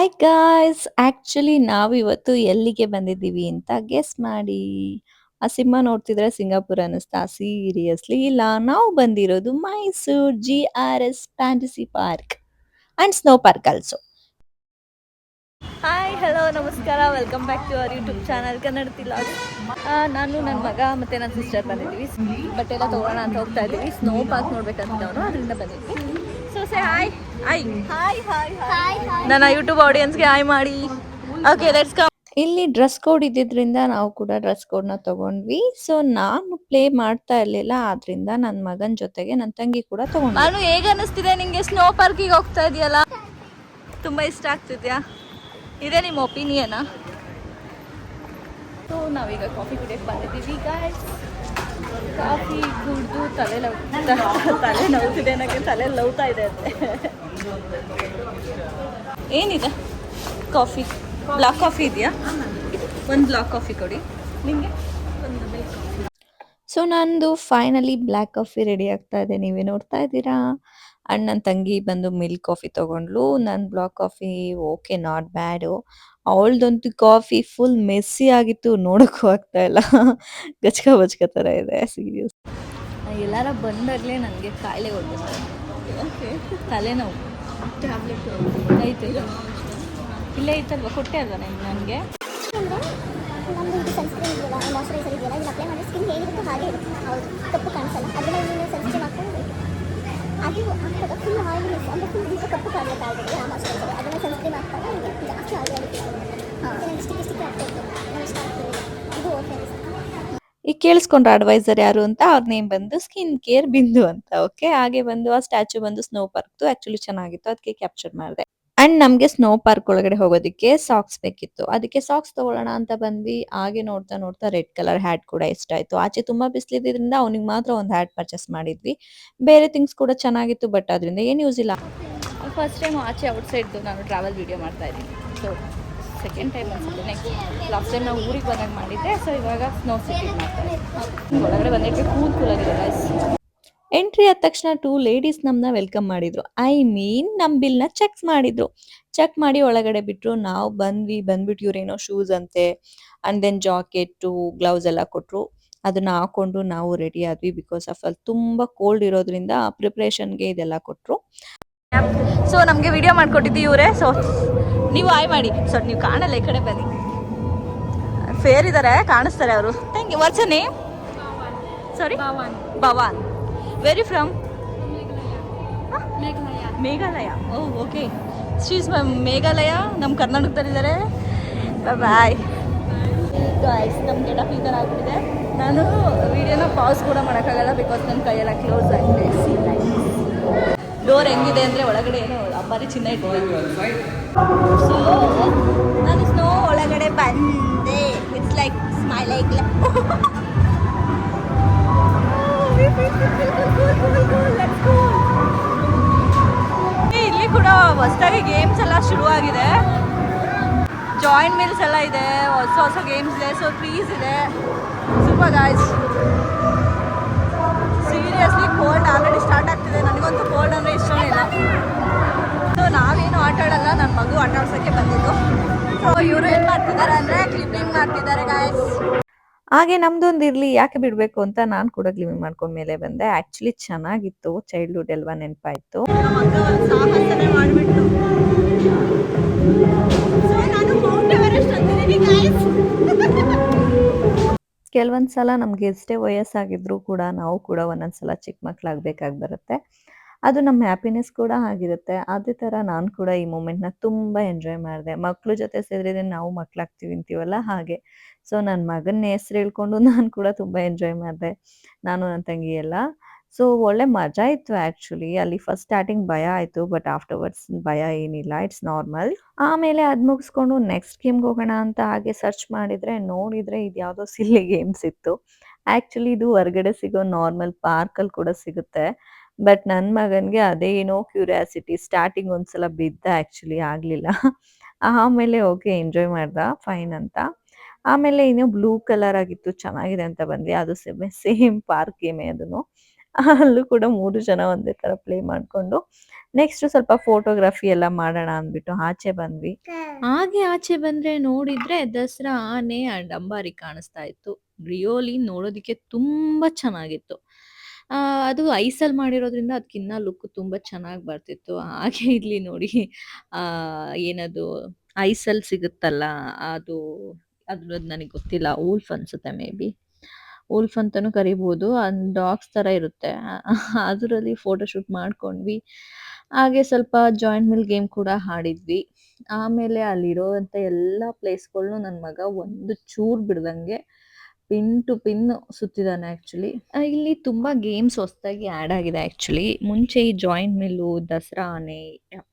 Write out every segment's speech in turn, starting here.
Hi guys actually ನಾವು ಇವತ್ತು ಎಲ್ಲಿಗೆ ಬಂದಿದ್ದೀವಿ ಅಂತ ಗೆಸ್ ಮಾಡಿ. ಆ ಸಿನಿಮಾ ನೋಡ್ತಿದ್ರೆ ಸಿಂಗಾಪುರ್ ಅನ್ನಿಸ್ತಾ? ಸೀರಿಯಸ್ಲಿ ಇಲ್ಲ, ನಾವು ಬಂದಿರೋದು Mysore GRS fantasy park and snow park also. Hi hello ನಮಸ್ಕಾರ, welcome back to our YouTube channel Kannada ತಿಲಾಗ್. ನಾನು ನನ್ನ ಮಗ ಮತ್ತು ನನ್ನ ಸಿಸ್ಟರ್ ಬಂದಿದ್ದೀವಿ. ಬಟ್ಟೆ ಎಲ್ಲ ತೊಗೊಳ್ಳೋಣ ಅಂತ ಹೋಗ್ತಾ ಇದ್ದೀವಿ. ಸ್ನೋ ಪಾರ್ಕ್ ನೋಡ್ಬೇಕಂತವ್ರು, ಅದರಿಂದ ಬಂದಿದ್ವಿ. So say hi hi hi hi hi ನನ್ನ ಯೂಟ್ಯೂಬ್ ಆಡಿಯನ್ಸ್ಗೆ ಹಾಯ್ ಮಾಡಿ. Okay let's come. ಇಲ್ಲಿ ಡ್ರೆಸ್ ಕೋಡ್ ಇದ್ದಿದ್ರಿಂದ ನಾವು ಕೂಡ ಡ್ರೆಸ್ ಕೋಡ್ನ ತಗೊಂಡ್ವಿ. ಸೊ ನಾನು ಪ್ಲೇ ಮಾಡ್ತಾ ಇರಲಿಲ್ಲ, ಆದ್ರಿಂದ ನನ್ನ ಮಗನ ಜೊತೆಗೆ ನನ್ನ ತಂಗಿ ಕೂಡ ತಗೊಂಡು. ನಾನು ಹೇಗೆ ಅನ್ನಿಸ್ತಿದೆ ನಿಂಗೆ? ಸ್ನೋ ಪಾರ್ಕಿಗೆ ಹೋಗ್ತಾ ಇದೆಯಲ್ಲ, ತುಂಬ ಇಷ್ಟ ಆಗ್ತಿದ್ಯಾ? ಇದೇ ನಿಮ್ಮ ಒಪಿನಿಯನಾ? ಸೊ ನಾವೀಗ ಕಾಫಿ ಕುಡಿಯೋಕ್ಕೆ ಬಂದಿದ್ದೀವಿ ಗಾಯ್ಸ್. ಕಾಫಿ ಕುಡಿದು ತಲೆ ನೋವ್ತಿದೆ, ನನಗೆ ತಲೆ ನೋವ್ತಾ ಇದೆ ಅಂತೆ. ಏನಿದೆ ಕಾಫಿ? ಬ್ಲಾಕ್ ಕಾಫಿ ಇದೆಯಾ? ಒಂದು ಬ್ಲಾಕ್ ಕಾಫಿ ಕೊಡಿ. ನಿಮಗೆ ಸೊ ನಂದು ಫೈನಲಿ ಬ್ಲ್ಯಾಕ್ ಕಾಫಿ ರೆಡಿ ಆಗ್ತಾ ಇದೆ, ನೀವೇ ನೋಡ್ತಾ ಇದ್ದೀರಾ. ಅಂಡ್ ನನ್ನ ತಂಗಿ ಬಂದು ಮಿಲ್ಕ್ ಕಾಫಿ ತೊಗೊಂಡ್ಲು. ನನ್ನ black coffee okay, not bad. ಅವಳದಂತೂ ಕಾಫಿ ಫುಲ್ ಮೆಸ್ಸಿ ಆಗಿತ್ತು, ನೋಡೋಕ್ಕೂ ಆಗ್ತಾ ಇಲ್ಲ. ಗಚ್ಕ ಬಚ್ಕ ಥರ ಇದೆ ಸೀರಿಯಸ್. ಎಲ್ಲಾರ ಬಂದಾಗಲೇ ನನಗೆ ಕಾಯಿಲೆ ಕೊಡ್ತಾರೆ. ಓಕೆ, ತಲೆನೋವು ಟ್ಯಾಬ್ಲೆಟ್ ಐತೆ, ಇಲ್ಲೇ ಐತಲ್ವ, ಕೊಟ್ಟೆ ಅಲ್ವ ನನಗೆ. ನಮ್ಮದು ಇದು ಸನ್ಸ್ಕ್ರೀನ್ ಇದೆಯಲ್ಲ, ಮಾಯ್ಶ್ಚರೈಸರ್ ಇದೆಯಲ್ಲ, ಇದನ್ನ ಅಪ್ಲೈ ಮಾಡಿದ್ರೆ ಸ್ಕಿನ್ ಹೇಗಿರುತ್ತೋ ಹಾಗೆ ಇರುತ್ತೆ. ಹೌದು, ಕಪ್ಪು ಕಾಣಿಸಲ್ಲ. ಅದನ್ನ ನೀವು ಸನ್ಸ್ಕ್ರೀನ್ ಹಾಕೊಂಡು ಅದು ಹಾಕಿದಾಗ ಫುಲ್ ಆಯಿಲಿನೆಸ್ ಅಂದರೆ ಫುಲ್ ದೀಪ ಕಪ್ಪು ಕಾಣುತ್ತೆ ಆಲ್ರೆಡಿ ಆ ಮಾಯ್ಶ್ಚರೈಸರ್. ಅದನ್ನು ಸನ್ಸ್ಕ್ರೀನ್ ಹಾಕ್ತಾರೆ, ನಿಮಗೆ ಜಾಸ್ತಿ ಆಯಿಲ್ ಆಗುತ್ತೆ. ಹಾಂ, ಸ್ಟಿಕ್ಕಿ ಆಗ್ತಾಯಿತ್ತು, ನಾನು ಇಷ್ಟ ಆಗ್ತದೆ. ಇದು ಓಕೆ. ಈಗ ಕೇಳಿಸ್ಕೊಂಡ್ರೆ ಅಡ್ವೈಸರ್ ಯಾರು ಅಂತ, ಅವ್ರ ನೇಮ್ ಬಂದು ಸ್ಕಿನ್ ಕೇರ್ ಬಿಂದು ಅಂತ. ಓಕೆ, ಹಾಗೆ ಬಂದು ಆ ಸ್ಟ್ಯಾಚು ಬಂದು ಸ್ನೋ ಪಾರ್ಕ್ದು ಆಕ್ಚುಲಿ ಚೆನ್ನಾಗಿತ್ತು, ಅದಕ್ಕೆ ಕ್ಯಾಪ್ಚರ್ ಮಾಡಿದೆ. ಅಂಡ್ ನಮಗೆ ಸ್ನೋ ಪಾರ್ಕ್ ಒಳಗಡೆ ಹೋಗೋದಕ್ಕೆ ಸಾಕ್ಸ್ ಬೇಕಿತ್ತು, ಅದಕ್ಕೆ ಸಾಕ್ಸ್ ತಗೊಳ್ಳೋಣ ಅಂತ ಬಂದ್ವಿ. ಹಾಗೆ ನೋಡ್ತಾ ನೋಡ್ತಾ ರೆಡ್ ಕಲರ್ ಹ್ಯಾಟ್ ಕೂಡ ಇಷ್ಟ ಆಯ್ತು. ಆಚೆ ತುಂಬಾ ಬಿಸಿಲಿದ್ರಿಂದ ಅವನಿಗೆ ಮಾತ್ರ ಒಂದು ಹ್ಯಾಟ್ ಪರ್ಚೇಸ್ ಮಾಡಿದ್ವಿ. ಬೇರೆ ಥಿಂಗ್ಸ್ ಕೂಡ ಚೆನ್ನಾಗಿತ್ತು, ಬಟ್ ಅದರಿಂದ ಏನು ಯೂಸ್ ಇಲ್ಲ. ಫಸ್ಟ್ ಟೈಮ್ ಆಚೆ ಔಟ್ಸೈಡ್ದು ನಾನು ಟ್ರಾವೆಲ್ ವಿಡಿಯೋ ಮಾಡ್ತಾ ಇದ್ದೀನಿ. ಸೊ ಸೆಕೆಂಡ್ ಟೈಮ್ ಅನ್ಸುತ್ತೆ. ನೆಕ್ಸ್ಟ್ ಲಾಸ್ಟ್ ಟೈಮ್ ನಾವು ಊರಿಗೆ ಬಂದಾಗ ಮಾಡಿದ್ದೆ. ಸೊ ಇವಾಗ ಸ್ನೋ ಸಿಟಿ ಮಾಡ್ತಾರೆ. ಒಳಗಡೆ ಬಂದಿಟ್ಟು ಕೂಲಾಗಿದೆ ಗೈಸ್. ಎಂಟ್ರಿ ಆದ ತಕ್ಷಣ 2 ಲೇಡೀಸ್ ನಮ್ಮನ್ನ ವೆಲ್ಕಮ್ ಮಾಡಿದ್ರು. ಐ ಮೀನ್ ನಮ್ಮ ಬಿಲ್ನ ಚೆಕ್ ಮಾಡಿ ಒಳಗಡೆ ಬಿಟ್ರು. ನಾವು ಬಂದ್ಬಿಟ್ಟು ಇವ್ರೇನೋ ಶೂಸ್ ಅಂತೆ, ಅಂಡ್ ದೆನ್ ಜಾಕೆಟು, ಗ್ಲೌಸ್ ಎಲ್ಲ ಕೊಟ್ಟರು. ಅದನ್ನ ಹಾಕೊಂಡು ನಾವು ರೆಡಿ ಆದ್ವಿ. ಬಿಕಾಸ್ ಆಫ್ ಅಲ್ಲಿ ತುಂಬಾ ಕೋಲ್ಡ್ ಇರೋದ್ರಿಂದ ಪ್ರಿಪ್ರೇಷನ್ಗೆ ಇದೆಲ್ಲ ಕೊಟ್ಟರು. ಸೊ ನಮಗೆ ವಿಡಿಯೋ ಮಾಡಿಕೊಟ್ಟಿದ್ದು ಇವರೇ. ಸೊ ನೀವು ಆಯ್ ಮಾಡಿ. ಸೊ ನೀವು ಕಾಣಲ್ಲ, ಈ ಕಡೆ ಬನ್ನಿ. ಫೇರ್ ಇದ್ದಾರೆ, ಕಾಣಿಸ್ತಾರೆ ಅವರು. Thank you. What's name? Sorry, Bhavan. Where from? Meghalaya. Oh okay, she's Meghalaya. ನಮ್ಮ ಕರ್ನಾಟಕದಲ್ಲಿದ್ದಾರೆ. Bye guys. ನಮ್ಮ ಗೆಟಪ್ ಈ ಥರ ಆಗ್ಬಿಟ್ಟಿದೆ. ನಾನು ವಿಡಿಯೋನ ಪಾಸ್ ಕೂಡ ಮಾಡೋಕ್ಕಾಗಲ್ಲ, ಬಿಕಾಸ್ ನನ್ನ ಕೈಯೆಲ್ಲ ಕ್ಲೋಸ್ ಆಗಿದೆ. ಡೋರ್ ಹೆಂಗಿದೆ ಅಂದರೆ ಒಳಗಡೆ ಏನೋ ಅಬ್ಬಾರಿ ಚಿನ್ನ ಇಟ್ಕೊಂಡು. ಸೊ ನಾನು ಸ್ನೋ ಒಳಗಡೆ ಬಂದೆ. ಇಟ್ಸ್ ಲೈಕ್ ಸ್ಮೈಲ್ ಲೈಕ್ ಇಲ್ಲಿ ಕೂಡ ಹೊಸದಾಗಿ ಗೇಮ್ಸ್ ಎಲ್ಲ ಶುರುವಾಗಿದೆ. ಜಾಯಿಂಟ್ ಮಿಲ್ಸ್ ಎಲ್ಲ ಇದೆ, ಹೊಸ ಗೇಮ್ಸ್ ಇದೆ. ಸೊ ಟ್ರೀಸ್ ಇದೆ. Super guys. Seriously cold already start ಆಗ್ತಿದೆ. ನನಗಂತೂ ಕೋಲ್ಡ್ ಅಂದರೆ ಇಷ್ಟನೇ ಇಲ್ಲ. ಸೊ ನಾವೇನು ಆಟ ಆಡಲ್ಲ, ನನ್ನ ಮಗು ಆಟ ಆಡ್ಸೋಕ್ಕೆ ಬಂದಿದ್ದು. ಸೊ ಇವರು ಏನು ಮಾಡ್ತಿದ್ದಾರೆ ಅಂದರೆ ಕ್ಲಿಪ್ಪಿಂಗ್ ಮಾಡ್ತಿದ್ದಾರೆ ಗಾಯ್ಸ್. ಹಾಗೆ ನಮ್ದೊಂದು ಇರಲಿ, ಯಾಕೆ ಬಿಡಬೇಕು ಅಂತ ನಾನು ಕೂಡ ಕ್ಲಿಪ್ಪಿಂಗ್ ಮಾಡ್ಕೊಂಡ ಮೇಲೆ ಬಂದೆ. ಆ್ಯಕ್ಚುಲಿ ಚೆನ್ನಾಗಿತ್ತು, ಚೈಲ್ಡ್ಹುಡ್ ಅಲ್ವಾ, ನೆನಪಾಯಿತು. ಸಾಹಸನೆ ಮಾಡಿಬಿಟ್ಟು ಕೆಲವೊಂದು ಸಲ ನಮ್ಗೆ ಎಷ್ಟೇ ವಯಸ್ಸಾಗಿದ್ರು ಕೂಡ ನಾವು ಕೂಡ ಒಂದೊಂದ್ಸಲ ಚಿಕ್ಕ ಮಕ್ಕಳಾಗಬೇಕಾಗಿ ಬರುತ್ತೆ. ಅದು ನಮ್ಮ ಹ್ಯಾಪಿನೆಸ್ ಕೂಡ ಆಗಿರುತ್ತೆ. ಅದೇ ಥರ ನಾನು ಕೂಡ ಈ ಮೂಮೆಂಟ್ನ ತುಂಬ ಎಂಜಾಯ್ ಮಾಡಿದೆ. ಮಕ್ಳ ಜೊತೆ ಸೇರಿದ್ರೆ ನಾವು ಮಕ್ಕಳಾಗ್ತೀವಿ ಅಂತೀವಲ್ಲ, ಹಾಗೆ. ಸೊ ನನ್ನ ಮಗನ ಹೆಸ್ರು ಹೇಳ್ಕೊಂಡು ನಾನು ಕೂಡ ತುಂಬ ಎಂಜಾಯ್ ಮಾಡಿದೆ, ನಾನು ನನ್ನ ತಂಗಿ ಎಲ್ಲ. ಸೊ ಒಳ್ಳೆ ಮಜಾ ಇತ್ತು ಆ್ಯಕ್ಚುಲಿ. ಅಲ್ಲಿ ಫಸ್ಟ್ ಸ್ಟಾರ್ಟಿಂಗ್ ಭಯ ಆಯಿತು, ಬಟ್ ಆಫ್ಟರ್ವರ್ಡ್ಸ್ ಭಯ ಏನಿಲ್ಲ, ಇಟ್ಸ್ ನಾರ್ಮಲ್. ಆಮೇಲೆ ಅದು ಮುಗಿಸ್ಕೊಂಡು ನೆಕ್ಸ್ಟ್ ಗೇಮ್ಗೆ ಹೋಗೋಣ ಅಂತ ಹಾಗೆ ಸರ್ಚ್ ನೋಡಿದರೆ ಇದು ಯಾವುದೋ ಸಿಲ್ಲಿ ಗೇಮ್ಸ್ ಇತ್ತು. ಆ್ಯಕ್ಚುಲಿ ಇದು ಹೊರಗಡೆ ಸಿಗೋ ನಾರ್ಮಲ್ ಪಾರ್ಕಲ್ಲಿ ಕೂಡ ಸಿಗುತ್ತೆ. ಬಟ್ ನನ್ನ ಮಗನಿಗೆ ಅದೇ ಏನೋ ಕ್ಯೂರಿಯಾಸಿಟಿ. ಸ್ಟಾರ್ಟಿಂಗ್ ಒಂದ್ಸಲ ಬಿದ್ದ, ಆ್ಯಕ್ಚುಲಿ ಆಗಲಿಲ್ಲ. ಆಮೇಲೆ ಓಕೆ, ಎಂಜಾಯ್ ಮಾಡ್ದ, ಫೈನ್ ಅಂತ. ಆಮೇಲೆ ಏನೋ ಬ್ಲೂ ಕಲರ್ ಆಗಿತ್ತು, ಚೆನ್ನಾಗಿದೆ ಅಂತ ಬಂದ್ವಿ. ಅದು ಸೇಮ್ ಪಾರ್ಕ್ ಗೇಮೇ ಅದನ್ನು. ಅಲ್ಲೂ ಕೂಡ 3 ಜನ ಒಂದೇ ತರ ಪ್ಲೇ ಮಾಡ್ಕೊಂಡು ನೆಕ್ಸ್ಟ್ ಸ್ವಲ್ಪ ಫೋಟೋಗ್ರಫಿ ಎಲ್ಲ ಮಾಡೋಣ ಅಂದ್ಬಿಟ್ಟು ಆಚೆ ಬಂದ್ವಿ. ಹಾಗೆ ಆಚೆ ಬಂದ್ರೆ ನೋಡಿದ್ರೆ ದಸರಾ ಆನೆ ಅಂಡ್ ಅಂಬಾರಿ ಕಾಣಿಸ್ತಾ ಇತ್ತು. ರಿಯಲಿ ನೋಡೋದಿಕ್ಕೆ ತುಂಬಾ ಚೆನ್ನಾಗಿತ್ತು. ಅದು ಐಸಲ್ಲಿ ಮಾಡಿರೋದ್ರಿಂದ ಅದಕ್ಕಿನ್ನ ಲುಕ್ ತುಂಬಾ ಚೆನ್ನಾಗಿ ಬರ್ತಿತ್ತು. ಹಾಗೆ ಇಲ್ಲಿ ನೋಡಿ ಏನದು ಐಸಲ್ಲಿ ಸಿಗುತ್ತಲ್ಲ ಅದು ಅದ್ರದ್ದು ನನಗೆ ಗೊತ್ತಿಲ್ಲ. ವೂಲ್ಫ್ ಅನ್ಸುತ್ತೆ ಮೇ ಬಿ. ವೂಲ್ಫ್ ಅಂತಾನೂ ಕರಿಬೋದು. ಡಾಗ್ಸ್ ತರ ಇರುತ್ತೆ. ಅದರಲ್ಲಿ ಫೋಟೋ ಶೂಟ್ ಮಾಡ್ಕೊಂಡ್ವಿ. ಹಾಗೆ ಸ್ವಲ್ಪ ಜಾಯಿಂಟ್ ಮಿಲ್ ಗೇಮ್ ಕೂಡ ಆಡಿದ್ವಿ. ಆಮೇಲೆ ಅಲ್ಲಿರೋಂಥ ಎಲ್ಲಾ ಪ್ಲೇಸ್‌ಗಳ್ನು ನನ್ ಮಗ ಒಂದು ಚೂರು ಬಿಡ್ದಂಗೆ ಪಿನ್ ಟು ಪಿನ್ ಸುತ್ತಿದ್ದಾನೆ ಆಕ್ಚುಲಿ. ಇಲ್ಲಿ ತುಂಬಾ ಗೇಮ್ಸ್ ಹೊಸದಾಗಿ ಆಡ್ ಆಗಿದೆ ಆಕ್ಚುಲಿ. ಮುಂಚೆ ಈ ಜಾಯಿಂಟ್ ಮಿಲ್ಲು, ದಸರಾ ಆನೆ,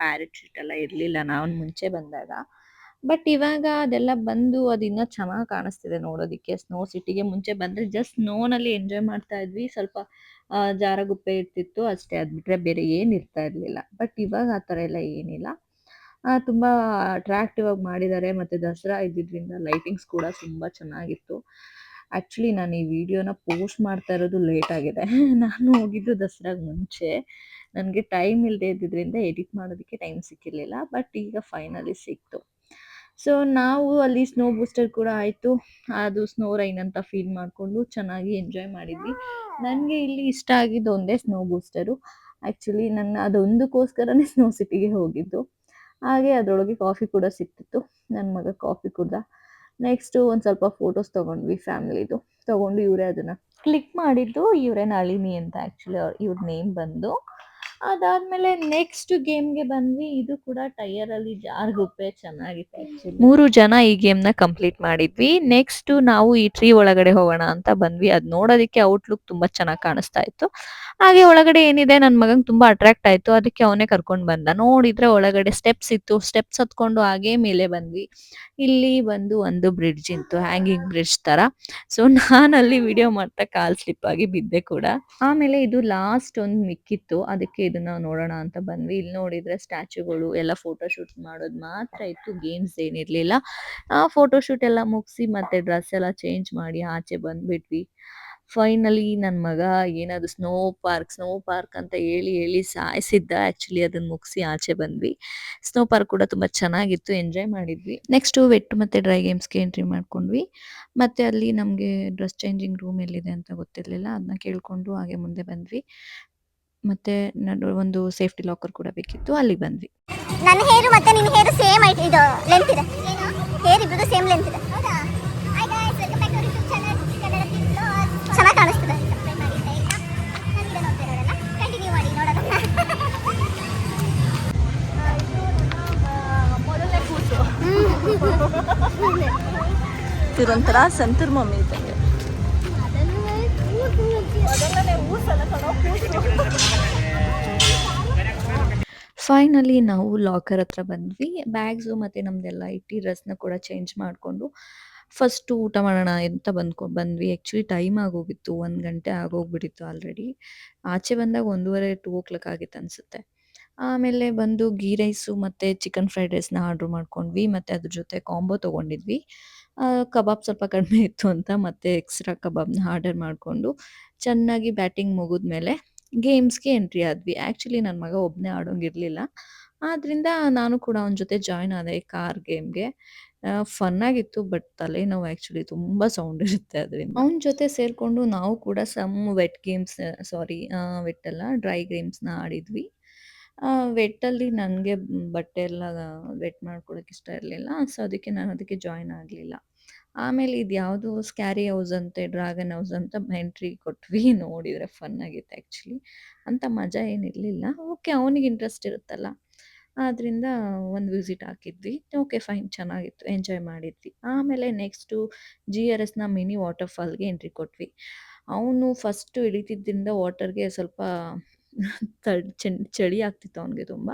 ಪ್ಯಾರಾಚೂಟ್ ಎಲ್ಲ ಇರ್ಲಿಲ್ಲ ನಾನ್ ಮುಂಚೆ ಬಂದಾಗ. ಬಟ್ ಇವಾಗ ಅದೆಲ್ಲ ಬಂದು ಅದಿನ್ನ ಚೆನ್ನಾಗ್ ಕಾಣಿಸ್ತಿದೆ ನೋಡೋದಿಕ್ಕೆ. ಸ್ನೋ ಸಿಟಿಗೆ ಮುಂಚೆ ಬಂದ್ರೆ ಜಸ್ಟ್ ಸ್ನೋನಲ್ಲಿ ಎಂಜಾಯ್ ಮಾಡ್ತಾ ಇದ್ವಿ. ಸ್ವಲ್ಪ ಜಾರಗುಪ್ಪೆ ಇರ್ತಿತ್ತು ಅಷ್ಟೇ. ಅದ್ ಬಿಟ್ರೆ ಬೇರೆ ಏನ್ ಇರ್ತಾ ಇರ್ಲಿಲ್ಲ. ಬಟ್ ಇವಾಗ ಆ ಥರ ಎಲ್ಲ ಏನಿಲ್ಲ. ತುಂಬಾ ಅಟ್ರಾಕ್ಟಿವ್ ಆಗಿ ಮಾಡಿದ್ದಾರೆ. ಮತ್ತೆ ದಸರಾ ಇದ್ದಿದ್ರಿಂದ ಲೈಟಿಂಗ್ಸ್ ಕೂಡ ತುಂಬಾ ಚೆನ್ನಾಗಿತ್ತು. ಆಕ್ಚುಲಿ ನಾನು ಈ ವಿಡಿಯೋನ ಪೋಸ್ಟ್ ಮಾಡ್ತಾ ಇರೋದು ಲೇಟ್ ಆಗಿದೆ. ನಾನು ಹೋಗಿದ್ದು ದಸರಾಗ್ ಮುಂಚೆ. ನನ್ಗೆ ಟೈಮ್ ಇಲ್ದೇ ಇದ್ದಿದ್ರಿಂದ ಎಡಿಟ್ ಮಾಡೋದಕ್ಕೆ ಟೈಮ್ ಸಿಕ್ಕಿರ್ಲಿಲ್ಲ. ಬಟ್ ಈಗ ಫೈನಲಿ ಸಿಕ್ತು. ಸೊ ನಾವು ಅಲ್ಲಿ ಸ್ನೋ ಬೂಸ್ಟರ್ ಕೂಡ ಆಯ್ತು. ಅದು ಸ್ನೋ ರೈನ್ ಅಂತ ಫೀಲ್ ಮಾಡ್ಕೊಂಡು ಚೆನ್ನಾಗಿ ಎಂಜಾಯ್ ಮಾಡಿದ್ವಿ. ನನ್ಗೆ ಇಲ್ಲಿ ಇಷ್ಟ ಆಗಿದ್ದು ಒಂದೇ ಸ್ನೋ ಬೂಸ್ಟರು. ಆಕ್ಚುಲಿ ನನ್ನ ಅದೊಂದಕ್ಕೋಸ್ಕರನೇ ಸ್ನೋ ಸಿಟಿಗೆ ಹೋಗಿದ್ದು. ಹಾಗೆ ಅದ್ರೊಳಗೆ ಕಾಫಿ ಕೂಡ ಸಿಕ್ತಿತ್ತು. ನನ್ನ ಮಗ ಕಾಫಿ ಕುಡ್ದ. ನೆಕ್ಸ್ಟ್ ಒಂದ್ ಸ್ವಲ್ಪ ಫೋಟೋಸ್ ತಗೊಂಡ್ವಿ ಫ್ಯಾಮಿಲಿದು. ತಗೊಂಡು ಇವರೇ ಅದನ್ನ ಕ್ಲಿಕ್ ಮಾಡಿದ್ದು. ಇವರೇ ನಳಿನಿ ಅಂತ ಆಕ್ಚುಲಿ ಇವ್ರ ನೇಮ್ ಬಂದು. ಅದಾದ್ಮೇಲೆ ನೆಕ್ಸ್ಟ್ ಗೇಮ್‌ಗೆ ಬಂದ್ವಿ. ಇದು ಕೂಡ ಟೈರ್ ಅಲ್ಲಿ ಜಾರಗುಪ್ಪೆ ಚೆನ್ನಾಗಿತ್ತು ಆಕ್ಚುಲಿ. 3 ಜನ ಈ ಗೇಮ್‌ನ ಕಂಪ್ಲೀಟ್ ಮಾಡಿದ್ವಿ. ನೆಕ್ಸ್ಟ್ ನಾವು ಈ ಟ್ರೀ ಒಳಗಡೆ ಹೋಗೋಣ ಅಂತ ಬಂದ್ವಿ. ಅದ್ ನೋಡೋದಿಕ್ಕೆ ಔಟ್‌ಲುಕ್ ತುಂಬಾ ಚೆನ್ನಾಗಿ ಕಾಣಿಸ್ತಾ ಇತ್ತು. ಹಾಗೆ ಒಳಗಡೆ ಏನಿದೆ ನನ್ ಮಗಂಗ್ ತುಂಬಾ ಅಟ್ರಾಕ್ಟ್ ಆಯ್ತು. ಅದಕ್ಕೆ ಅವನೇ ಕರ್ಕೊಂಡ್ ಬಂದ. ನೋಡಿದ್ರೆ ಒಳಗಡೆ ಸ್ಟೆಪ್ಸ್ ಇತ್ತು. ಸ್ಟೆಪ್ಸ್ ಹತ್ಕೊಂಡು ಹಾಗೆ ಮೇಲೆ ಬಂದ್ವಿ. ಇಲ್ಲಿ ಬಂದು ಒಂದು ಬ್ರಿಡ್ಜ್ ಇತ್ತು. ಹ್ಯಾಂಗಿಂಗ್ ಬ್ರಿಡ್ಜ್ ತರ. ಸೊ ನಾನಲ್ಲಿ ವಿಡಿಯೋ ಮಾಡ್ತಾ ಕಾಲ್ ಸ್ಲಿಪ್ ಆಗಿ ಬಿದ್ದೆ ಕೂಡ. ಆಮೇಲೆ ಇದು ಲಾಸ್ಟ್ ಒಂದ್ ಮಿಕ್ಕಿತ್ತು. ಅದಕ್ಕೆ ಇದನ್ನ ನೋಡೋಣ ಅಂತ ಬಂದ್ವಿ. ಇಲ್ಲಿ ನೋಡಿದ್ರೆ ಸ್ಟ್ಯಾಚ್ಯೂಗಳು ಎಲ್ಲ ಫೋಟೋ ಶೂಟ್ ಮಾಡೋದು ಮಾತ್ರ ಇತ್ತು. ಗೇಮ್ಸ್ ಏನಿರ್ಲಿಲ್ಲ. ಫೋಟೋ ಶೂಟ್ ಎಲ್ಲ ಮುಗಿಸಿ ಮತ್ತೆ ಡ್ರೆಸ್ ಎಲ್ಲ ಚೇಂಜ್ ಮಾಡಿ ಆಚೆ ಬಂದ್ಬಿಟ್ವಿ. ಫೈನಲಿ ನನ್ ಮಗ ಏನದು ಸ್ನೋ ಪಾರ್ಕ್ ಅಂತ ಹೇಳಿ ಹೇಳಿ ಸಾಯಿಸಿದ್ದ. ಆಕ್ಚುಲಿ ಅದನ್ನ ಮುಗಿಸಿ ಆಚೆ ಬಂದ್ವಿ. ಸ್ನೋ ಪಾರ್ಕ್ ಕೂಡ ತುಂಬಾ ಚೆನ್ನಾಗಿತ್ತು. ಎಂಜಾಯ್ ಮಾಡಿದ್ವಿ. ನೆಕ್ಸ್ಟ್ ವೆಟ್ ಮತ್ತೆ ಡ್ರೈ ಗೇಮ್ಸ್‌ಗೆ ಎಂಟ್ರಿ ಮಾಡ್ಕೊಂಡ್ವಿ. ಮತ್ತೆ ಅಲ್ಲಿ ನಮ್ಗೆ ಡ್ರೆಸ್ ಚೇಂಜಿಂಗ್ ರೂಮ್ ಎಲ್ಲಿದೆ ಅಂತ ಗೊತ್ತಿರ್ಲಿಲ್ಲ. ಅದನ್ನ ಕೇಳ್ಕೊಂಡು ಹಾಗೆ ಮುಂದೆ ಬಂದ್ವಿ. ಮತ್ತೆ ಒಂದು ಸೇಫ್ಟಿ ಲಾಕರ್ ಕೂಡ ಬೇಕಿತ್ತು. ಅಲ್ಲಿಗೆ ಬಂದ್ವಿ. ನನ್ನ ಹೇರು ಮತ್ತೆ ನಿನ್ನ ಹೇರು ಸೇಮ್ ಐತೆ. ಇದು ಲೆಂತ್ ಇದೆ. ಏನು ಹೇರ್ ಇಬ್ಬರದು ಸೇಮ್ ಲೆಂತ್ ಇದೆ. ಹೌದಾ? Hi guys, welcome back to our YouTube channel Kannada tips. ಚೆನ್ನಾಗಿ ಕಾಣಿಸ್ತಿದೆ. ಸಬ್ಸ್ಕ್ರೈಬ್ ಮಾಡಿ ಆಯ್ತಾ? ನಾನು ವಿಡಿಯೋ ನೋಡ್ತಾ ಇರೋದನ್ನ ಕಂಟಿನ್ಯೂ ಮಾಡಿ ನೋಡೋದನ್ನ. ಮೊದಲನೇ ಕೂಸು ಇದೊಂಥರ ಸಂತೂರ್ ಮಮ್ಮಿ ಇದ್ದಂಗೆ. ಮೊದಲನೇ ಊಸಲ್ಲ ಕಣೋ ಕೂಸು. ಫೈನಲಿ ನಾವು ಲಾಕರ್ ಹತ್ರ ಬಂದ್ವಿ. ಬ್ಯಾಗ್ಸು ಮತ್ತೆ ನಮ್ದೆಲ್ಲ ಇಟ್ಟು ಡ್ರೆಸ್‌ನ ಕೂಡ ಚೇಂಜ್ ಮಾಡ್ಕೊಂಡು ಫಸ್ಟ್ ಊಟ ಮಾಡೋಣ ಅಂತ ಬಂದ್ವಿ. ಆಕ್ಚುಲಿ ಟೈಮ್ ಆಗೋಗಿತ್ತು. 1 ಗಂಟೆ ಆಗೋಗ್ಬಿಟ್ಟಿತ್ತು ಆಲ್ರೆಡಿ. ಆಚೆ ಬಂದಾಗ 1:30, 2:00 ಆಗಿತ್ತು ಅನ್ಸುತ್ತೆ. ಆಮೇಲೆ ಬಂದು ಗೀ ರೈಸು ಮತ್ತೆ ಚಿಕನ್ ಫ್ರೈಡ್ ರೈಸ್‌ನ ಆರ್ಡರ್ ಮಾಡ್ಕೊಂಡ್ವಿ. ಮತ್ತೆ ಅದ್ರ ಜೊತೆ ಕಾಂಬೋ ತಗೊಂಡಿದ್ವಿ. ಕಬಾಬ್ ಸ್ವಲ್ಪ ಕಡಿಮೆ ಇತ್ತು ಅಂತ ಮತ್ತೆ ಎಕ್ಸ್ಟ್ರಾ ಕಬಾಬ್‌ನ ಆರ್ಡರ್ ಮಾಡ್ಕೊಂಡು ಚೆನ್ನಾಗಿ ಬ್ಯಾಟಿಂಗ್ ಮುಗಿದ್ಮೇಲೆ ಗೇಮ್ಸ್‌ಗೆ ಎಂಟ್ರಿ ಆದ್ವಿ. ಆಕ್ಚುಲಿ ನನ್ನ ಮಗ ಒಬ್ನೇ ಆಡೋಂಗಿರ್ಲಿಲ್ಲ. ಆದ್ರಿಂದ ನಾನು ಕೂಡ ಅವನ ಜೊತೆ ಜಾಯಿನ್ ಆದೆ ಕಾರ್ ಗೇಮ್‌ಗೆ. ಫನ್ ಆಗಿತ್ತು. ಬಟ್ ತಲೆನೋವು ಆಕ್ಚುಲಿ ತುಂಬಾ ಸೌಂಡ್ ಇರುತ್ತೆ ಅದರಿಂದ. ಅವನ ಜೊತೆ ಸೇರ್ಕೊಂಡು ನಾವು ಕೂಡ ಸಮ್ ವೆಟ್ ಗೇಮ್ಸ್ ಸಾರಿ ವೆಟ್ ಅಲ್ಲ ಡ್ರೈ ಗೇಮ್ಸ್‌ನ ಆಡಿದ್ವಿ. ವೆಟ್ಟಲ್ಲಿ ನನಗೆ ಬಟ್ಟೆ ಎಲ್ಲ ವೆಟ್ ಮಾಡ್ಕೊಳಕ್ಕೆ ಇಷ್ಟ ಇರಲಿಲ್ಲ. ಸೊ ಅದಕ್ಕೆ ನಾನು ಅದಕ್ಕೆ ಜಾಯಿನ್ ಆಗಲಿಲ್ಲ. ಆಮೇಲೆ ಇದ್ಯಾವುದೋ ಸ್ಕ್ಯಾರಿ ಹೌಸ್ ಅಂತೆ, ಡ್ರ್ಯಾಗನ್ ಹೌಸ್ ಅಂತ ಎಂಟ್ರಿ ಕೊಟ್ವಿ. ನೋಡಿದ್ರೆ ಫನ್ ಆಗಿತ್ತು ಆ್ಯಕ್ಚುಲಿ. ಅಂತ ಮಜಾ ಏನಿರಲಿಲ್ಲ. ಓಕೆ ಅವನಿಗೆ ಇಂಟ್ರೆಸ್ಟ್ ಇರುತ್ತಲ್ಲ. ಆದ್ರಿಂದ ಒಂದು ವಿಸಿಟ್ ಹಾಕಿದ್ವಿ. ಓಕೆ ಫೈನ್ ಚೆನ್ನಾಗಿತ್ತು. ಎಂಜಾಯ್ ಮಾಡಿದ್ವಿ. ಆಮೇಲೆ ನೆಕ್ಸ್ಟು GRSನ ಮಿನಿ ವಾಟರ್ ಫಾಲ್‌ಗೆ ಎಂಟ್ರಿ ಕೊಟ್ವಿ. ಅವನು ಫಸ್ಟು ಇಳಿತಿದ್ದಿಂದ ವಾಟರ್‌ಗೆ ಸ್ವಲ್ಪ ಚಳಿ ಆಗ್ತಿತ್ತು ಅವನಿಗೆ ತುಂಬ.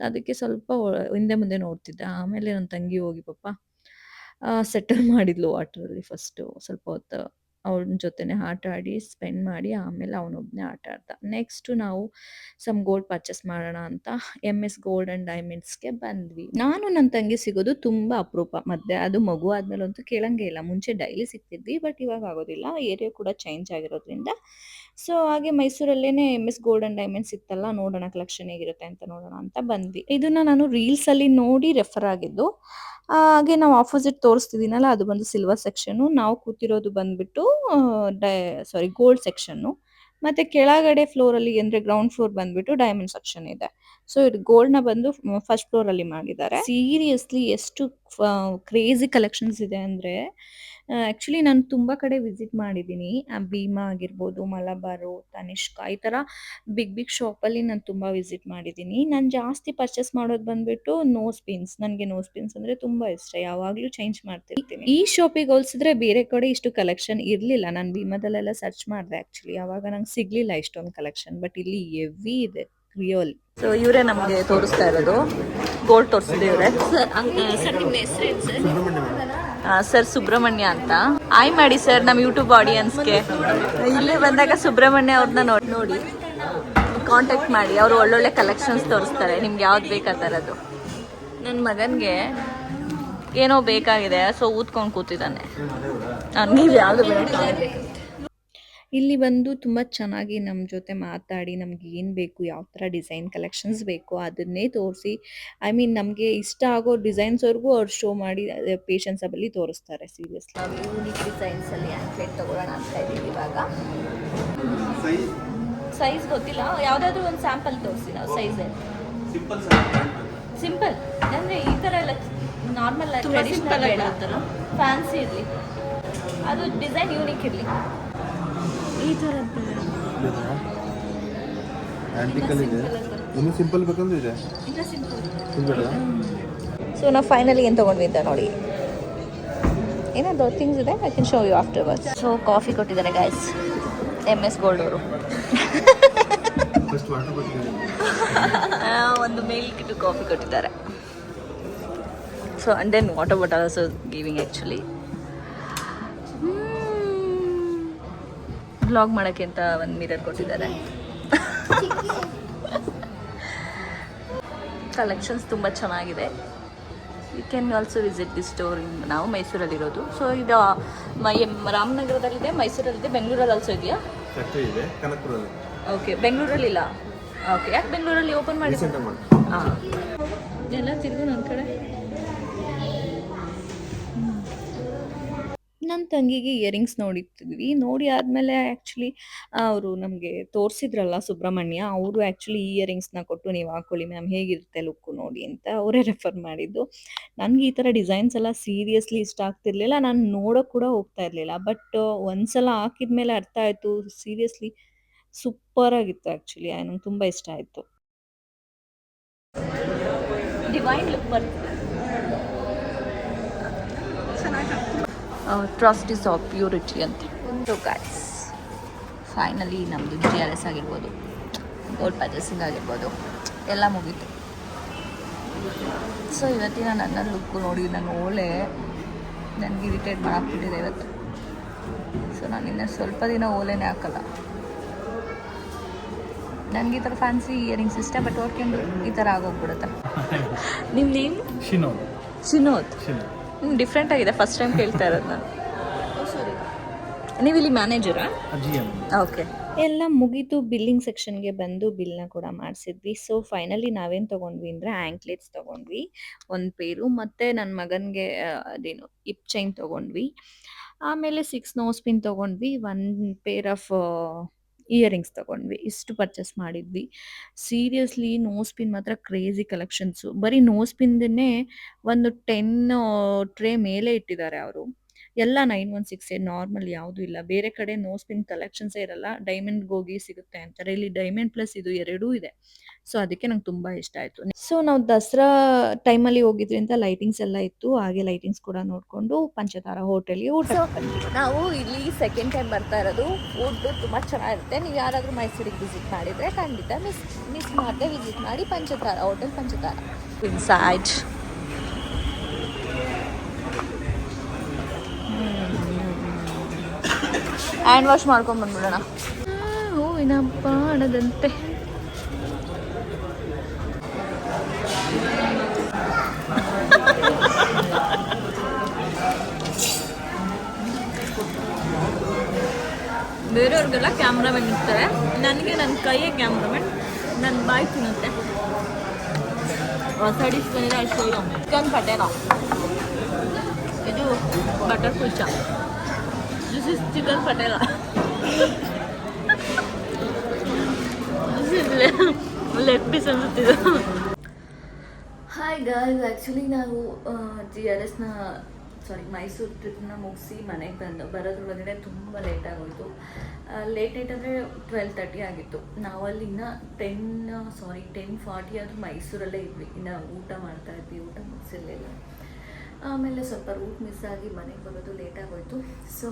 ಅದಕ್ಕೆ ಸ್ವಲ್ಪ ಹಿಂದೆ ಮುಂದೆ ನೋಡ್ತಿದ್ದ. ಆಮೇಲೆ ನನ್ನ ತಂಗಿ ಹೋಗಿ ಪಾಪ ಸೆಟಲ್ ಮಾಡಿದ್ಲು ವಾಟರಲ್ಲಿ ಫಸ್ಟು ಸ್ವಲ್ಪ ಹೊತ್ತು. ಅವನ ಜೊತೆನೆ ಆಟ ಆಡಿ ಸ್ಪೆಂಡ್ ಮಾಡಿ ಆಮೇಲೆ ಅವನೊಬ್ಬನೇ ಆಟ ಆಡ್ದ. ನೆಕ್ಸ್ಟು ನಾವು ಸಮ್ ಗೋಲ್ಡ್ ಪರ್ಚೇಸ್ ಮಾಡೋಣ ಅಂತ MS ಗೋಲ್ಡ್ ಆ್ಯಂಡ್ ಡೈಮಂಡ್ಸ್ಗೆ ಬಂದ್ವಿ. ನಾನು ನನ್ನ ತಂಗಿ ಸಿಗೋದು ತುಂಬ ಅಪರೂಪ. ಮಧ್ಯೆ ಅದು ಮಗು ಆದಮೇಲಂತೂ ಕೇಳಂಗೆ ಇಲ್ಲ. ಮುಂಚೆ ಡೈಲಿ ಸಿಗ್ತಿದ್ವಿ, ಬಟ್ ಇವಾಗ ಆಗೋದಿಲ್ಲ. ಏರಿಯಾ ಕೂಡ ಚೇಂಜ್ ಆಗಿರೋದ್ರಿಂದ. ಸೊ ಹಾಗೆ ಮೈಸೂರಲ್ಲೇ MS ಗೋಲ್ಡ್ ಆ್ಯಂಡ್ ಡೈಮಂಡ್ಸ್ ಇತ್ತಲ್ಲ, ನೋಡೋಣ ಕಲೆಕ್ಷನ್ ಹೇಗಿರುತ್ತೆ ಅಂತ ನೋಡೋಣ ಅಂತ ಬಂದ್ವಿ. ಇದನ್ನ ನಾನು ರೀಲ್ಸಲ್ಲಿ ನೋಡಿ ರೆಫರ್ ಆಗಿದ್ದು. ಹಾಗೆ ನಾವು ಆಪೋಸಿಟ್ ತೋರಿಸ್ತಿದ್ದೀನಲ್ಲ, ಅದು ಬಂದು ಸಿಲ್ವರ್ ಸೆಕ್ಷನ್ನು. ನಾವು ಕೂತಿರೋದು ಬಂದ್ಬಿಟ್ಟು ಗೋಲ್ಡ್ ಸೆಕ್ಷನ್ನು. ಮತ್ತೆ ಕೆಳಗಡೆ ಫ್ಲೋರಲ್ಲಿ ಅಂದರೆ ಗ್ರೌಂಡ್ ಫ್ಲೋರ್ ಬಂದ್ಬಿಟ್ಟು ಡೈಮಂಡ್ ಸೆಕ್ಷನ್ ಇದೆ. ಸೊ ಇದು ಗೋಲ್ಡ್ನ ಬಂದು ಫಸ್ಟ್ ಫ್ಲೋರಲ್ಲಿ ಮಾಡಿದ್ದಾರೆ. ಸೀರಿಯಸ್ಲಿ ಎಷ್ಟು ಕ್ರೇಜಿ ಕಲೆಕ್ಷನ್ಸ್ ಇದೆ ಅಂದರೆ, ಆ್ಯಕ್ಚುಲಿ ನಾನು ತುಂಬ ಕಡೆ ವಿಸಿಟ್ ಮಾಡಿದ್ದೀನಿ. ಭೀಮಾ ಆಗಿರ್ಬೋದು, ಮಲಬಾರು, ತನಿಷ್ಕ, ಈ ಥರ ಬಿಗ್ ಶಾಪಲ್ಲಿ ನಾನು ತುಂಬ ವಿಸಿಟ್ ಮಾಡಿದ್ದೀನಿ. ನಾನು ಜಾಸ್ತಿ ಪರ್ಚೇಸ್ ಮಾಡೋದು ಬಂದ್ಬಿಟ್ಟು ನೋಸ್ ಪಿನ್ಸ್. ನನಗೆ ನೋಸ್ ಪಿನ್ಸ್ ಅಂದರೆ ತುಂಬ ಇಷ್ಟ. ಯಾವಾಗಲೂ ಚೇಂಜ್ ಮಾಡ್ತಿರ್ತೀನಿ. ಈ ಶಾಪಿಗೆ ಹೋಲಿಸಿದ್ರೆ ಬೇರೆ ಕಡೆ ಇಷ್ಟು ಕಲೆಕ್ಷನ್ ಇರಲಿಲ್ಲ. ನಾನು ಭೀಮಾದಲ್ಲೆಲ್ಲ ಸರ್ಚ್ ಮಾಡಿದೆ ಆ್ಯಕ್ಚುಲಿ. ಆವಾಗ ನಂಗೆ ಸಿಗಲಿಲ್ಲ ಇಷ್ಟೊಂದು ಕಲೆಕ್ಷನ್. ಬಟ್ ಇಲ್ಲಿ ಹೆವಿ ಇದೆ ರಿಯಲ್. ಸೊ ಇವರೇ ನಮಗೆ ತೋರಿಸ್ತಾ ಇರೋದು. ಗೋಲ್ಡ್ ತೋರಿಸಿದೆ ಇವರೇ. ಸರ್ ನಿಮ್ಮ ಹೆಸರೇನು ಸರ್? ಸರ್ ಸುಬ್ರಹ್ಮಣ್ಯ ಅಂತ. ಆಯ್ ಮಾಡಿ ಸರ್ ನಮ್ಮ ಯೂಟ್ಯೂಬ್ ಆಡಿಯನ್ಸ್ಗೆ. ಇಲ್ಲೇ ಬಂದಾಗ ಸುಬ್ರಹ್ಮಣ್ಯ ಅವ್ರನ್ನ ನೋಡಿ ಕಾಂಟ್ಯಾಕ್ಟ್ ಮಾಡಿ. ಅವರು ಒಳ್ಳೊಳ್ಳೆ ಕಲೆಕ್ಷನ್ಸ್ ತೋರಿಸ್ತಾರೆ. ನಿಮ್ಗೆ ಯಾವ್ದು ಬೇಕಾ ಥರದ್ದು. ನನ್ನ ಮಗನಿಗೆ ಏನೋ ಬೇಕಾಗಿದೆ, ಸೊ ಊದ್ಕೊಂಡು ಕೂತಿದ್ದಾನೆ. ನನಗೆ ಯಾವುದು ಬೇಕಾ. ಇಲ್ಲಿ ಬಂದು ತುಂಬ ಚೆನ್ನಾಗಿ ನಮ್ಮ ಜೊತೆ ಮಾತಾಡಿ ನಮ್ಗೆ ಏನು ಬೇಕು, ಯಾವ ಥರ ಡಿಸೈನ್ ಕಲೆಕ್ಷನ್ಸ್ ಬೇಕು ಅದನ್ನೇ ತೋರಿಸಿ, ಐ ಮೀನ್ ನಮಗೆ ಇಷ್ಟ ಆಗೋ ಡಿಸೈನ್ಸ್ವರೆಗೂ ಅವ್ರು ಶೋ ಮಾಡಿ ಪೇಷನ್ಸಬಲ್ಲಿ ತೋರಿಸ್ತಾರೆ. ಸೀರಿಯಸ್ಲಿ ನಾವು ಯೂನಿಕ್ ಡಿಸೈನ್ಸಲ್ಲಿ ಆ್ಯಕ್ಲೇಟ್ ತೊಗೊಳ್ಳೋಣ ಅಂತ ಇದ್ದೀವಿ ಇವಾಗ. ಸೈಜ್ ಗೊತ್ತಿಲ್ಲ, ಯಾವುದಾದ್ರೂ ಒಂದು ಸ್ಯಾಂಪಲ್ ತೋರಿಸಿ. ನಾವು ಸೈಜ್ ಸಿಂಪಲ್ ಅಂದರೆ ಈ ಥರ ಎಲ್ಲ ನಾರ್ಮಲ್ ಟ್ರೆಡಿಷನಲ್ ಬೇಡ, ಫ್ಯಾನ್ಸಿ ಇರಲಿ, ಅದು ಡಿಸೈನ್ ಯೂನಿಕ್ ಇರಲಿ. ಈ ಥರ ಇನ್ನು ಸಿಂಪಲ್ ಬೇಕಂದ್ರೆ ಇದೆ. ಸೊ ನಾವು ಫೈನಲಿ ಏನು ತೊಗೊಂಡ್ವಿ ಅಂತ ನೋಡಿ. ಏನಾದ್ರು ಥಿಂಗ್ಸ್ ಇದೆ, I can show you afterwards. So coffee ಕೊಟ್ಟಿದ್ದಾರೆ ಗೈಸ್, MS ಗೋಲ್ಡ್ ಅವರು. ಒಂದು ಮಿಲ್ಕ್ ಟು ಕಾಫಿ ಕೊಟ್ಟಿದ್ದಾರೆ. So and then water bottle also giving actually. Blog ಮಾಡೋಕ್ಕೆ ಅಂತ ಒಂದು ಮಿರರ್ ಕೊಟ್ಟಿದ್ದಾರೆ. ಕಲೆಕ್ಷನ್ಸ್ ತುಂಬ ಚೆನ್ನಾಗಿದೆ. You can also visit the store. ನಾವು ಮೈಸೂರಲ್ಲಿರೋದು. ಸೊ ಇದು ರಾಮನಗರದಲ್ಲಿದೆ, ಮೈಸೂರಲ್ಲಿದೆ, ಬೆಂಗಳೂರಲ್ಲಿ ಆಲ್ಸೋ ಇದೆಯಾ? ಇದೆ ಕನಕಪುರದಲ್ಲಿ. ಓಕೆ, ಬೆಂಗಳೂರಲ್ಲಿಲ್ಲ. ಓಕೆ, ಯಾಕೆ ಬೆಂಗಳೂರಲ್ಲಿ ಓಪನ್ ಮಾಡಿ? ಹಾಂ, ಎಲ್ಲ ತಿರುಗು ನನ್ನ ಕಡೆ. ನನ್ನ ತಂಗಿಗೆ ಇಯರಿಂಗ್ಸ್ ನೋಡಿರ್ತಿದ್ವಿ. ನೋಡಿ ಆದಮೇಲೆ ಆ್ಯಕ್ಚುಲಿ ಅವರು ನಮಗೆ ತೋರಿಸಿದ್ರಲ್ಲ ಸುಬ್ರಹ್ಮಣ್ಯ, ಅವರು ಆ್ಯಕ್ಚುಲಿ ಇಯರಿಂಗ್ಸ್ನ ಕೊಟ್ಟು ನೀವು ಹಾಕ್ಕೊಳ್ಳಿ ಮ್ಯಾಮ್, ಹೇಗಿರುತ್ತೆ ಲುಕ್ಕು ನೋಡಿ ಅಂತ ಅವರೇ ರೆಫರ್ ಮಾಡಿದ್ದು. ನನಗೆ ಈ ಥರ ಡಿಸೈನ್ಸ್ ಎಲ್ಲ ಸೀರಿಯಸ್ಲಿ ಇಷ್ಟ ಆಗ್ತಿರ್ಲಿಲ್ಲ. ನಾನು ನೋಡೋಕ್ಕೆ ಕೂಡ ಹೋಗ್ತಾ ಇರಲಿಲ್ಲ. ಬಟ್ ಒಂದ್ಸಲ ಹಾಕಿದ ಮೇಲೆ ಅರ್ಥ ಆಯಿತು. ಸೀರಿಯಸ್ಲಿ ಸೂಪರಾಗಿತ್ತು ಆ್ಯಕ್ಚುಲಿ. ನಂಗೆ ತುಂಬ ಇಷ್ಟ ಆಯಿತು. ಡಿವೈನ್ ಲುಕ್ ಬರ್ತದೆ. ಟ್ರಸ್ಟ್ ಇಸ್ ಆಫ್ ಪ್ಯೂರಿಟಿ ಅಂತ. ಸೊ ಗೈಸ್, ಫೈನಲಿ ನಮ್ಮದು GRS ಆಗಿರ್ಬೋದು, ಗೋಲ್ಡ್ ಪರ್ಚೇಸಿಂಗ್ ಆಗಿರ್ಬೋದು, ಎಲ್ಲ ಮುಗೀತು. ಸೊ ಇವತ್ತಿನ ನನ್ನ ಲುಕ್ಕು ನೋಡಿ, ನನ್ನ ಓಲೆ ನನಗೆ ಇರಿಟೇಟ್ ಮಾಡಾಕ್ಬಿಟ್ಟಿದೆ ಇವತ್ತು. ಸೊ ನಾನು ಇನ್ನು ಸ್ವಲ್ಪ ದಿನ ಓಲೆನೇ ಹಾಕಲ್ಲ. ನನಗೆ ಈ ಥರ ಫ್ಯಾನ್ಸಿ ಇಯರಿಂಗ್ಸ್ ಇಷ್ಟ, ಬಟ್ ಹೊರ್ಕೊಂಡು ಈ ಥರ ಆಗೋಗ್ಬಿಡುತ್ತೆ. ನಿಮ್ಮ ನೇಮ್? ಶಿನೋದ್. ಡಿಫ್ರೆಂಟ್ ಆಗಿದೆ, ಫಸ್ಟ್ ಟೈಮ್ ಕೇಳ್ತಾ ಇರೋದು ನಾನು. ನೀವು ಇಲ್ಲಿ ಮ್ಯಾನೇಜರಾ? ಓಕೆ. ಎಲ್ಲ ಮುಗೀತು. ಬಿಲ್ಲಿಂಗ್ ಸೆಕ್ಷನ್ಗೆ ಬಂದು ಬಿಲ್ನ ಕೂಡ ಮಾಡಿಸಿದ್ವಿ. ಸೊ ಫೈನಲಿ ನಾವೇನು ತೊಗೊಂಡ್ವಿ ಅಂದರೆ ಆ್ಯಂಕ್ಲೆಟ್ಸ್ ತೊಗೊಂಡ್ವಿ, ಒಂದು ಪೇರು, ಮತ್ತು ನನ್ನ ಮಗನಿಗೆ ಅದೇನು ಇಪ್ ಚೈನ್ ತೊಗೊಂಡ್ವಿ. ಆಮೇಲೆ 6 ನೋಸ್ ಪಿನ್ ತೊಗೊಂಡ್ವಿ, 1 ಪೇರ್ ಆಫ್ ಇಯರಿಂಗ್ಸ್ ತೊಗೊಂಡ್ವಿ. ಇಷ್ಟು ಪರ್ಚೇಸ್ ಮಾಡಿದ್ವಿ. ಸೀರಿಯಸ್ಲಿ ನೋಸ್ ಪಿನ್ ಮಾತ್ರ ಕ್ರೇಜಿ ಕಲೆಕ್ಷನ್ಸು. ಬರೀ ನೋಸ್ ಪಿನ್ದನ್ನೇ ಒಂದು 10 ಟ್ರೇ ಮೇಲೆ ಇಟ್ಟಿದ್ದಾರೆ ಅವರು. ಎಲ್ಲ 916 ನಾರ್ಮಲ್ ಯಾವುದೂ ಇಲ್ಲ. ಬೇರೆ ಕಡೆ ನೋಸ್ ಪಿನ್ ಕಲೆಕ್ಷನ್ಸೇ ಇರಲ್ಲ, ಡೈಮಂಡ್ಗೆ ಹೋಗಿ ಸಿಗುತ್ತೆ ಅಂತಾರೆ. ಇಲ್ಲಿ ಡೈಮಂಡ್ ಪ್ಲಸ್ ಇದು ಎರಡೂ ಇದೆ. ಸೊ ಅದಕ್ಕೆ ನಂಗೆ ತುಂಬ ಇಷ್ಟ ಆಯಿತು. ಸೊ ನಾವು ದಸರಾ ಟೈಮಲ್ಲಿ ಹೋಗಿದ್ರಿಂದ ಲೈಟಿಂಗ್ಸ್ ಎಲ್ಲ ಇತ್ತು. ಹಾಗೆ ಲೈಟಿಂಗ್ಸ್ ಕೂಡ ನೋಡಿಕೊಂಡು ಪಂಚತಾರ ಹೋಟೆಲ್ಗೆ ಊಟ ಬಂದ್ವಿ. ನಾವು ಇಲ್ಲಿ ಸೆಕೆಂಡ್ ಟೈಮ್ ಬರ್ತಾ ಇರೋದು. ಫುಡ್ ತುಂಬ ಚೆನ್ನಾಗಿರುತ್ತೆ. ನೀವು ಯಾರಾದರೂ ಮೈಸೂರಿಗೆ ವಿಸಿಟ್ ಮಾಡಿದರೆ ಖಂಡಿತ ಮಿಸ್ ಮಾಡದೆ ವಿಸಿಟ್ ಮಾಡಿ. ಪಂಚತಾರ ಹೋಟೆಲ್, ಪಂಚತಾರ ಇನ್ಸೈಡ್. ಹ್ಯಾಂಡ್ ವಾಶ್ ಮಾಡ್ಕೊಂಡು ಬಂದ್ಬಿಡೋಣ. ಹೂವಿನ ಬಾಣದಂತೆ ಬೇರೆಯವ್ರಿಗೆಲ್ಲ ಕ್ಯಾಮ್ರಾಮನ್ ಇರ್ತಾರೆ, ನನಗೆ ನನ್ನ ಕೈಯೇ ಕ್ಯಾಮ್ರಾಮನ್, ನನ್ನ ಬಾಯಿ ತಿನ್ನುತ್ತೆ. ಹೊಸ ಡಿಶ್ ಬಂದಿದೆ, ಅಷ್ಟು ಚಿಕನ್ ಪಟೇಲ, ಇದು butter kulcha, this is chicken ಪಟೇಲ, ದಿಸ್ ಇಸ್ ಲೆಗ್ ಪೀಸ್ ಅನ್ಸುತ್ತಿದೆ. ಹಾಯ್ ಗಾಯ್ಸ್, ಆ್ಯಕ್ಚುಲಿ ನಾವು GRSನ ಮೈಸೂರು ಟ್ರಿಪ್ನ ಮುಗಿಸಿ ಮನೆಗೆ ಬರೋದ್ರೊಳಗಡೆ ತುಂಬ ಲೇಟ್ ಆಗೋಯಿತು. ಲೇಟ್ ನೈಟ್ ಅಂದರೆ 12:30 ಆಗಿತ್ತು. ನಾವು ಅಲ್ಲಿನ 10:40 ಆದರೂ ಮೈಸೂರಲ್ಲೇ ಇದ್ವಿ. ಇನ್ನು ಊಟ ಮಾಡ್ತಾ ಇದ್ವಿ, ಊಟ ಮುಗಿಸಿರಲಿಲ್ಲ. ಆಮೇಲೆ ಸ್ವಲ್ಪ ರೂಟ್ ಮಿಸ್ ಆಗಿ ಮನೆಗೆ ಬರೋದು ಲೇಟ್ ಆಗೋಯಿತು. ಸೊ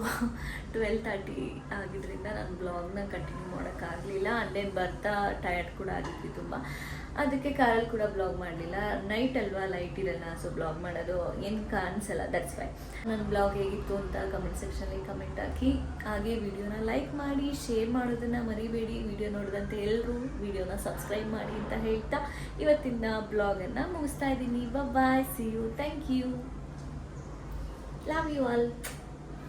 12:30 ಆಗಿದ್ದರಿಂದ ನಾನು ಬ್ಲಾಗ್ನ ಕಂಟಿನ್ಯೂ ಮಾಡೋಕ್ಕಾಗಲಿಲ್ಲ. ಅಂಡೇನು ಬರ್ತಾ ಟಯರ್ಡ್ ಕೂಡ ಆಗಿದ್ವಿ ತುಂಬ, ಅದಕ್ಕೆ ಕಾರಲ್ಲಿ ಕೂಡ ಬ್ಲಾಗ್ ಮಾಡಲಿಲ್ಲ. ನೈಟ್ ಅಲ್ವಾ, ಲೈಟ್ ಇರಲ್ಲ, ಸೊ ಬ್ಲಾಗ್ ಮಾಡೋದು ಏನು ಕಾಣಿಸಲ್ಲ, ದಟ್ಸ್ ವೈ. ನನ್ನ ಬ್ಲಾಗ್ ಹೇಗಿತ್ತು ಅಂತ ಕಮೆಂಟ್ ಸೆಕ್ಷನಲ್ಲಿ ಕಮೆಂಟ್ ಹಾಕಿ, ಹಾಗೆ ವಿಡಿಯೋನ ಲೈಕ್ ಮಾಡಿ, ಶೇರ್ ಮಾಡೋದನ್ನು ಮರಿಬೇಡಿ. ವಿಡಿಯೋ ನೋಡಿದಂತೆ ಎಲ್ಲರೂ ವಿಡಿಯೋನ ಸಬ್ಸ್ಕ್ರೈಬ್ ಮಾಡಿ ಅಂತ ಹೇಳ್ತಾ ಇವತ್ತಿನ ಬ್ಲಾಗನ್ನು ಮುಗಿಸ್ತಾ ಇದ್ದೀನಿ. Bye, see you, thank you, love you all.